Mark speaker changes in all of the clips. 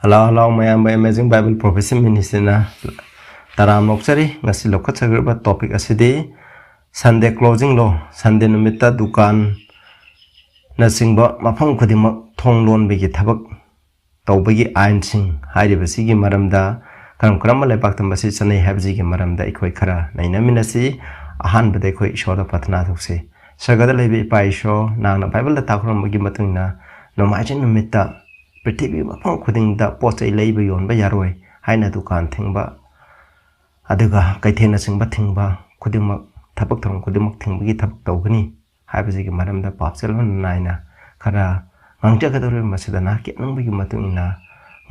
Speaker 1: Hello, mayam amazing Bible prophecy minister na taram lokchari ngasi lokha chagraba topic asidi Sunday closing lo Sunday numita dukan na singba mafam khudimak thonglon begi thabak tawbagi ain sing hairibasi gi maramda karam karam lepak tambasi chanai habji gi maramda ikoi khara naina minasi ahan bade khoi ishora pathna thukse sagada lebi paisho nangna Bible da takram bagi matungna no majin numita Prithvi mafam khuding da pochai leiba yonba yaroi haina dukan thingba aduga kaithena singba thingba khudimak thabak thong khudimak thingbagi thabak tawgani haibasi gi maramda papsel hon naina khara ngangja kadore masidana ke nangbagi matungna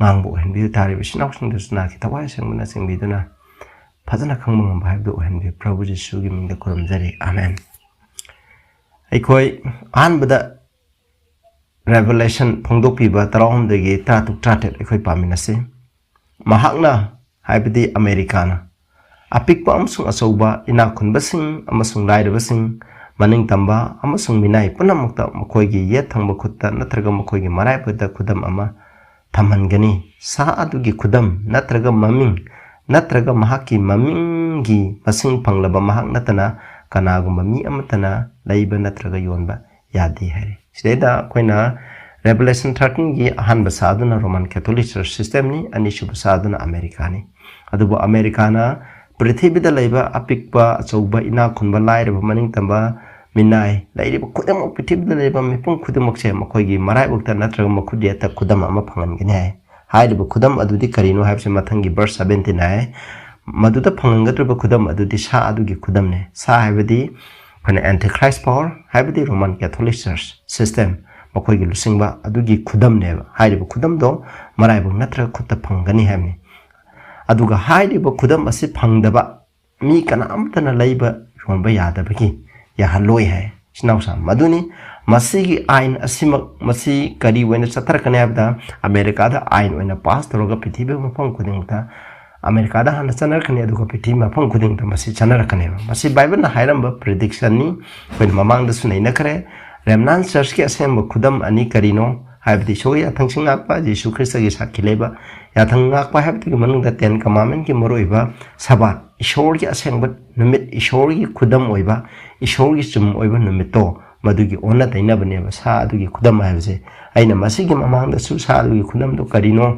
Speaker 1: ngangbo henbi tari bisnaw singdusna ki tawai singmana singbiduna phajana khangmang bhaibdo henbi prabhu jisu gi mingda kurumjari amen aikoi anbada Revelation phongdok piba tarawm degi tatuk tratet ekhoi paminase mahakna haibadi Americana apikpa amsung asauba ina khunbasing amasung lairabasing maning tamba amasung minai punamukta makhoigi ye thangba khutta natraga makhoigi marai putta khudam ama thamangani sa adugi khudam natraga maming natraga mahaki mamingi masing panglaba mahak natana kanagumba mi amatana laiba natraga yonba yadi hai Sida koina Revelation 13 gi ahan basaduna Roman Catholic Church system ni ani shu basaduna Americani adubo Americana prithibida laiba apikpa achouba ina khunba laireba maning tamba minai lairiba khudam prithibida laiba mipung khudamok che makhoi gi marai bukta natraga makhudia ta khudam ama phangan gani hai hairiba khudam adudi karino haibse mathangi verse 17 hai maduda phangangatrba khudam adudi sa adugi khudam ne sa haibadi Kana Antichrist power haibadi Roman Catholic Church system makhoi gi lusingba adugi khudam neba hairiba khudam do maraibu natra khutta phangani haimni aduga hairiba khudam asi phangdaba mi kana amtana laiba yonba yadabagi ya haloi hai sinausa maduni masigi ain asimak masi kari wena chatar kana habda America da ain wena pass toroga prithibi mafam khudingta America da hana chanar khani aduga piti mafam khuding ta masi chanar khani masi Bible na hairamba prediction ni pen mamang da sunai na kare remnant church ki asem khudam ani karino haibdi soya thangsing akpa Jesu Christ gi sakhileba ya thang akpa habdi manung da 10 commandment ki moroiba Sabbath ishor gi aseng bat numit ishor gi khudam oiba ishor gi chum oiba numit to madugi onna taina bane ba sa adugi khudam haibse aina masi gi mamang da su sa adugi khudam do karino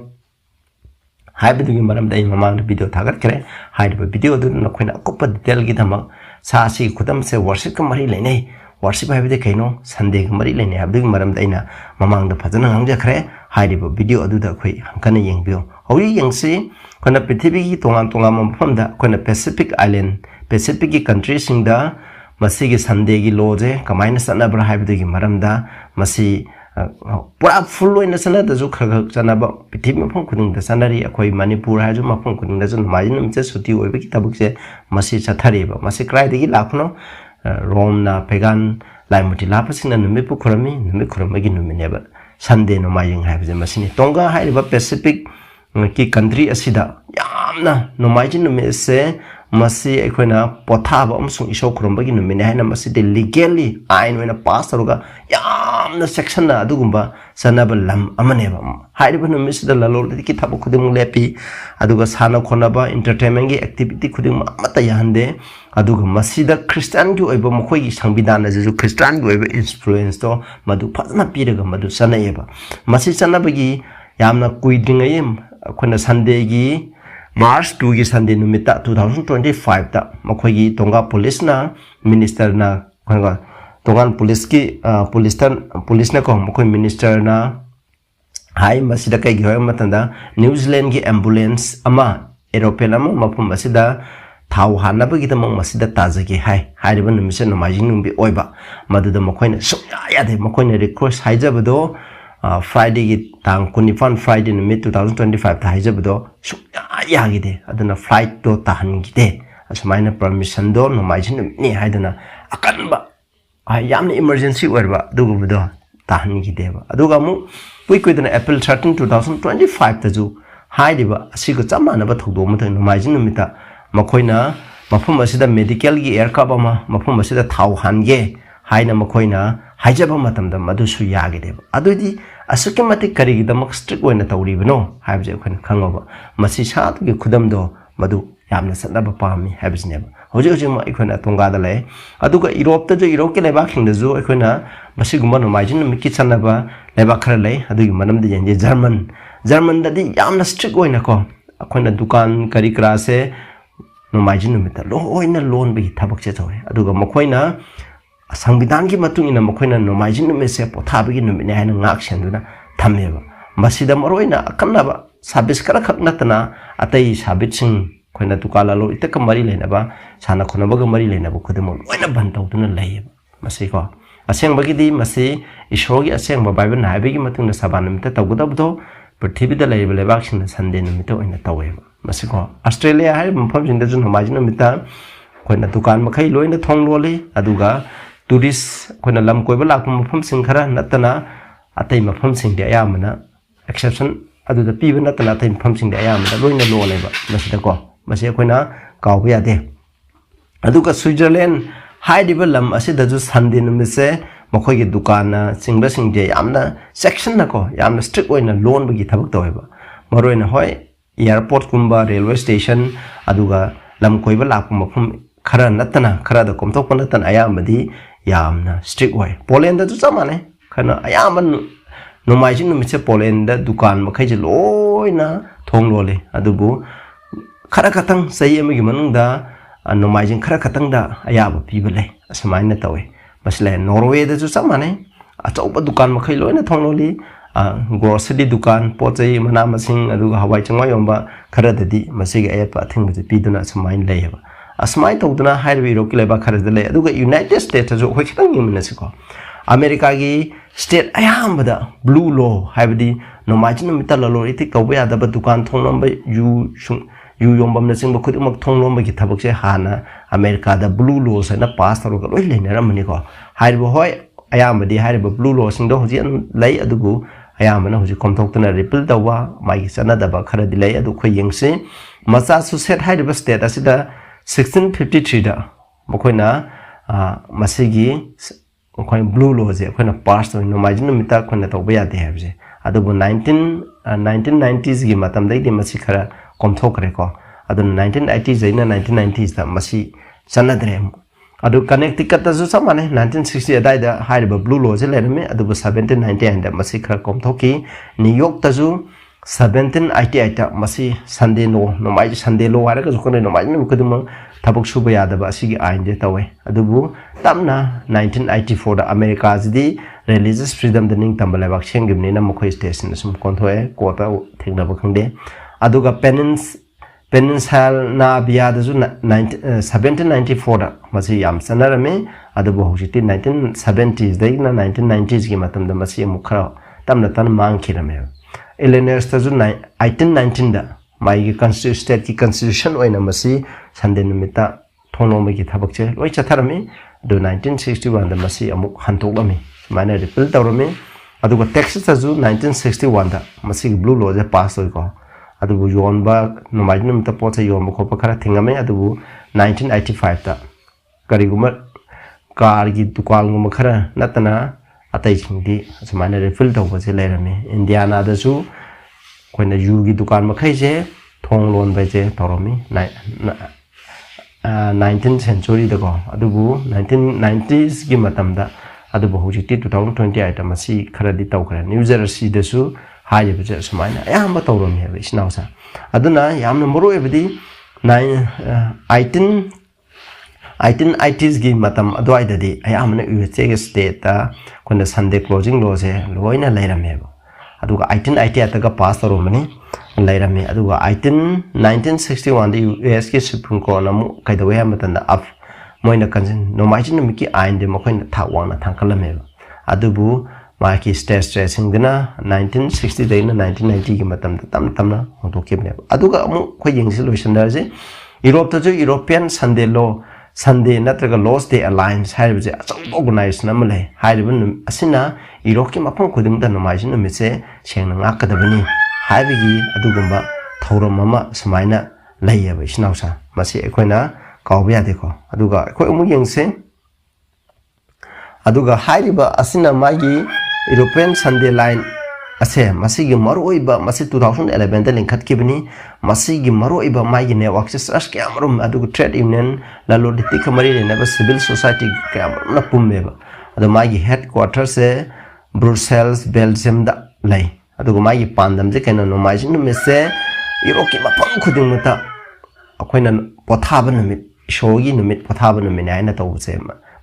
Speaker 1: Haibadu gi maram dai mamang video thagat kare haiba video du na khoina kopa detail gi thama sa si khudam se worship ka mari leinai worship haibade kaino Sunday ka mari leinai habdu gi maram dai na mamang da phajana ngangja khare haiba video adu da khoi hankana yengbio hoyi yengsi khona prithibi gi tongan mafam da khona Pacific Island Pacific gi country sing da masi gi Sunday gi loje kamaina sana bra haibadu gi maram da masi pura full in the Senate as Sanaba, Petit Mapon Kuding, the Sanari, Akoi Manipur has a Mapon Kuding, doesn't imagine just what you will be Tabuxe, Masi Satariba, Masi Cry the Lapno, Rona, Pagan, Limuti Lapasin and the Mipukurami, the Mikuramagin never. Sunday no Maying have the Masini. Tonga high Pacific country asida. Yamna, no Majin may say. Masi ekwena potaba amsung isho kurumbagi no minahina masi de legally ain wena pastoruga yamna section na adugumba sanaba lam amaneba haiba no misida lalo ki thabu khuding lepi aduga sana khonaba entertainment gi activity khuding mata yahande aduga masida Christian gi oiba mokhoi gi sangbidan na ju Christian gi oiba influence to madu phazna piraga madu sanayeba masi sanabagi yamna kuidringayem khona Sunday gi March 2 gi Sunday numita 2025 ta makhoigi Tonga Police na Minister na Tongan Police ki police na ko makhoi minister na hai masida kai gi hoya matanda New Zealand gi ambulance ama aeroplane ama mapum masida thau hanaba gi tamang masida tajagi hai hariba numise no majing numbi oiba maduda makhoina soya de makhoina request haijabado Friday gi tang kunifan Friday numit 2025 ta haijabado yagide aduna flight do tahan gide asmaina permission do no majin ni haidana akanba yamna emergency werba dugu do tahan gide ba aduga mu kuidana April 13 2025 ta ju haidiba asigo chamana ba thogdo mu no majin numita makhoina mafum asida medical gi air ka ba ma mafum asida thau hange haina makhoina हाइजब मतमदा मधुसु यागेदेब अदुदि असुके मति करिगिदमक strict ओइना तौरिबनो हाइबजे अखन खंगोबा मसी सातुगे खुदमदो मधु यामना सनब पामी हाइबजनेब होजे होजे म अखना तोंगादा लै अदुगा Europe जो Europe के लेबा खिंदजु अखना मसिगुमा नोमाइजिन Mickey सनबा लेबा खरा लै अदुगी मनमदि जेंजे जर्मन ददि यामना स्ट्रिक्ट ओइना को अखना दुकान करी क्रासे नोमाइजिन नुमिता लोइना लोन बि थबक चे चोय अदुगा मखोइना संविधान की मतुंगिना मखोइना नोमाइजिन नुमिसे पोथाबगी नुमिने हाइना ngak सेंदुना थमेबा मसिदा मरोइना अकन्नबा साबिस करा खकनतना अतै साबितसिंग खोइना तुकाला लो इतक मरी लेनबा साना खोनबगा मरी लेनबा खुदमो लोइना बंतौदुना लैयेबा मसिको असेंबगिदि मसि ईश्वरगी असेंबा बाइबल हाइबगी मतुंगना साबान नुमिता तौगदबदो पृथ्वीदा लैबा लेबाक्सिंना संडे नुमिता ओइना तौवेबा मसिको ऑस्ट्रेलिया हाइ मफमजिंदजु नोमाइजिन नुमिता खोइना दुकान मखै लोइना थोंगलोली अदुगा टूरिस्ट खोइना लम कोइबा लाक मफमसिंग खरा नतना अतै मफमसिंग दे यामना एक्सेप्शन अदुदा पीबा नतना अतै मफमसिंग दे यामना लोइना लोलेबा मसिदको मसि खोइना कावबा यादे अदुगा स्विट्जरलैंड हाइदिबा लम असिदजु संडे नुमिसे मखोइगे दुकान सिंगबा सिंगजे यामना सेक्शन नको यामना स्ट्रिक्ट ओइना लोन बगी थबक तोयबा मरोइना होय एयरपोर्ट कुंबा रेलवे स्टेशन अदुगा लम कोइबा लाक मफम खरा नतना खरा द कोमथोक नतना अयामबदी यामना स्ट्रिक्ट ओय पोलैंड द जमाने खना अयामन नोमाइजिन नुमिसे पोलैंड द दुकान मखैजे लोइना थोंगलोले अदुबु खरा खतंग सही अमगी मनुंगदा नोमाइजिन खरा खतंग दा अयाब पीबले असमाइना तवे मसले नॉर्वे द जमाने अचौबा दुकान मखै लोइना थोंगलोली ग्रोसरी दुकान पोचै मना मसिंग अदुगा हवाई चंगवा योंबा खरददी मसिगे एप अथिंगबजे पीदुना असमाइन लेयबा असमाइन तौदुना हाइरबी रोक लेबा खरद ले अदुगा यूनाइटेड स्टेट्स जो होय खितंग यमनसिको अमेरिका की स्टेट अयामबदा ब्लू लॉ हाइबदी नोमाइजिन मिता ललो इति तौबा यादबा दुकान थोंगलंबा यू योंबम नसिंग बखुदमक थोंगलंबगी थबकसे हाना अमेरिका दा ब्लू लॉ सना पास तरोगा लोय लेनरमनिको हाइरबो होय अयामबदी हाइरबा ब्लू लॉ सिंगदो होजि लै अदुबु अयामना होजि कोमथोक्तना रिपल तौबा माइगी सनादबा खरदि लै अदु खो यंगसे मसाचुसेट हाइरबा स्टेट असिदा 1653 दा मखोइना मसिगी कोइ ब्लू लॉ जे खोइना पास तो नोमाइजिन मिता खोइना तौबा यादे हाबजे अदुबु 1990s गी मतम दैदि मसि खरा कोमथोकरे को अदु 1980s जैना 1990s दा मसि सनदरे अदु कनेक्टिकट तजु समाने 1960 अदाइदा हाइरबा ब्लू लॉ जे लेरमे अदुबु 1799 दा मसि खरा कोमथोकी न्यूयॉर्क तजु 1788 दा मसि संडे नो नोमाइ संडे लो हारगा जुकने नोमाइ नुकदुम थबक सुबा यादबा असिगी आइन जे तवे अदुबु तमना 1984 दा अमेरिका जदि रिलीजियस फ्रीडम द निंग तंबला बाक्सेंग गिमनेना मखोइ स्टेशन सुम कोन्थोए कोता थेंगनाबा खंगदे अदुगा पेनिनसाल ना बियादजु 1794 दा मसि याम सनरमे अदुबु होजिति 1970s दैना 1990s गी मतम द मसि मुखरा तमना तन मांगखिरमे इलेनर्स तजु 1819 दा माइगी कॉन्स्टिट्यूशन स्टेट की कॉन्स्टिट्यूशन ओइना मसि संडे नुमिता थोनोमगी थबकचे लोइ चथरमे दो 1961 दा मसि अमुक हंतोगमी माने रिपील तौरमे अदुगा टेक्सास तजु 1961 दा मसि ब्लू लॉ जे पास होइको अदुबु योनबा नोमाइजिन नुमिता पोचे योनबा खोपा खरा थिंगमे अदुबु 1985 दा करिगुमा कार की दुकान गुमा खरा नतना अतै सिंगदी समाने रिफिल तौबसे लेरमे इंडियाना दसु कोइना यू की दुकान मखैजे थोंग लोन बजे तौरमी 19th century दको अदुबु 1990s की मतमदा अदुबु होजिति 2028 दा मसि खरदि तौखरे न्यू जर्सी दसु हाये बजे समाने अयाम तौरमी है इस्नाउसा अदुना यामना मरोएबदी 1880s की मतम अदवाइददी अयामना यूएसए के स्टेट ता कोइना संडे क्लोजिंग लॉ जे लोइना लेरमेबा अदुगा 1888 का पास तौरमनी लेरमे अदुगा 1961 दा यूएस के सुप्रीम कोर्ट नमु कैदवे हमतन अफ मोइना कंजन नोमाइजिन मिकी आइन दे मखोइना थावाना थांकलमेबा अदुबु माकी स्टेट स्ट्रेसिंग दिना 1960 दैना 1990 की मतम तम तमना होतोकेबने अदुगा अमु खोइ यंगसि लोइसनदरजे यूरोप तजु यूरोपियन संडे लॉ संडे नत्रगा लॉस डे अलायंस हाइबजे अचौ ऑर्गेनाइजेशन अमले हाइबन असिना यूरोप के मफम खुदिंगदा नोमाइजिन नुमिसे सेंगना ngakadabani हाइबगी अदुगुंबा थौरम अमा समाइना लैयबा इस्नाउसा मसि एखोइना कावबा यादेको अदुगा एखोइ अमु यंगसे aduga hairiba asina magi European Sunday line ase masigi maroiba masi 2011 da linkat kibni masigi maroiba magi network sisters kamrum aduga trade union la loditi kamari ne ba civil society kamrum na pummeba adu magi headquarters se Brussels Belgium da lai aduga magi pandam je kena no mai jin me se Europe ma pang khuding mata akoina pothaba numit shogi numit pothaba numit ai na to se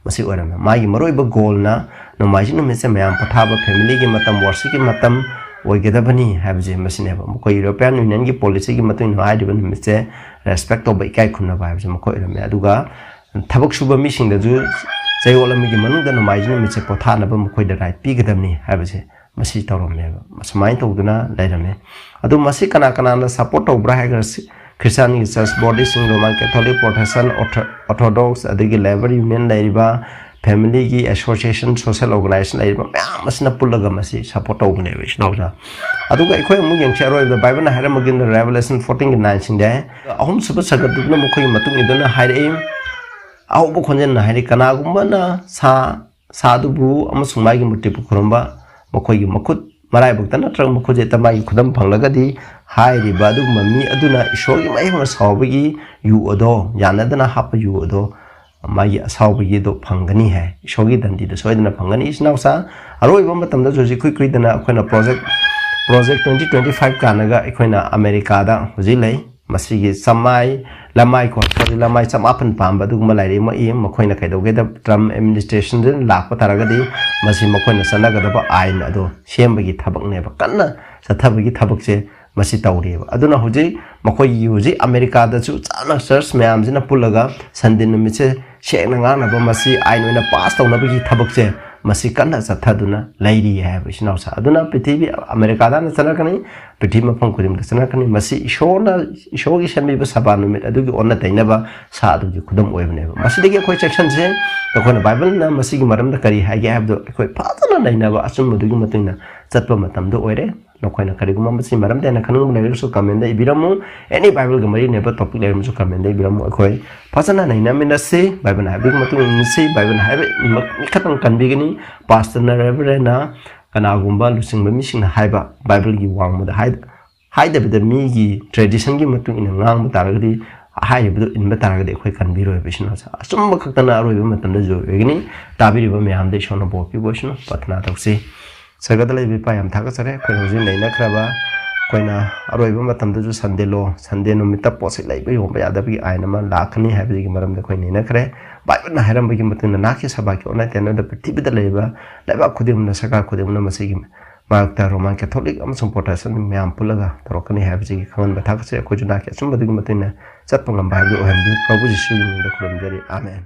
Speaker 1: masi orama magi maroiba goal na no mai jin me se mayam pothaba family gi matam worship gi matam oigedabani habje masine ba mako European Union gi policy gi matung no ai diban me se respect to bai kai khunna ba habje mako orama aduga thabak suba mi sing da ju jayolami gi manung da no mai jin me se pothana ba mako da right pi gedamni habje masi tawrame ba masmai tawduna lairame adu masi kana kana na support obra hagar Christian Church body sing Roman Catholic Protestant Orthodox adigi labor union lairiba family gi association social organization lairiba masna pullaga masi support tawgne we snawsa aduga ikoi mu yang charo the Bible na haram again Revelation 14:9 de ahum suba sagaduna mukoi matung iduna haire au bu khonjen na haire kana gumba na sadubu amasung mai gi mutti pu khurumba mukoi gi makut marai bukta na trang mukhoje tamai khudam phanglagadi hairi badu mami aduna ishogi mai ma sawbigi yu odo yanadana hap yu odo mai sawbigi do phangani hai ishogi dandi do soidana phangani isnausa aroi bam tamda joji kui dana akhona project 2025 kanaga akhona America da hoji lai masigi samai lamai ko lamai samapan pamba du malai ma em makhoina kaidoge da Trump administration din lakpa taragadi masi makhoina sanaga da ba ain ado sembagi thabak ne ba kanna sathabagi thabak se masi tawreba aduna hoji makhoi yuji America da chu chana church mayam jina pulaga sandin mi se shekna nga na ba masi ain na pass tawna bagi thabak se masi kanna sathaduna lairi ha ba sinausa aduna prithibi America da na chana kani prithibi mafam kudim da chana kani masi ishogi shambi ba sabanu mit adugi onna taina ba sa adugi kudam oibne ba masi dege koi section se kona Bible na masi gi maram da kari ha ga habdo koi patana naina ba asum mudugi matina chatpa matam do oire nokoina kariguma masi maram dena kanung level so comment dai biramu any Bible gamari neba topic level so comment dai biramu koi pasana naina minase Bible na big matu insi Bible na habe mikatang kan bigini pastor na reverend na kana gumba lusing ba mising na haiba Bible gi wang mu da haida bida mi gi tradition gi matu ina ngang mu taragdi hai bu in ba taragdi koi kan biro be shina sa asum bakatana aroi ba matam da jo egini tabiri ba me am de shona bo pi bo shino patna taksi sagadalai bi payam thaga sare koi hojin nei na khraba koina aroi ba matam da ju Sunday no mita posi lai bi hom ba yada bi aina ma lakhni ha bi gi maram da koi nei na khre Bible na haram bi gi matun na ki saba ki ona tena da prithibi da laiba khudim na saka khudim na masi gi Marta Roman Catholic amsung Protestant myam pulaga torokani ha bi gi khangan ba thaga se ko ju na ki sum ba gi matun na chatpangam ba gi o ham bi Prabhu Jisu ni da khulum jari amen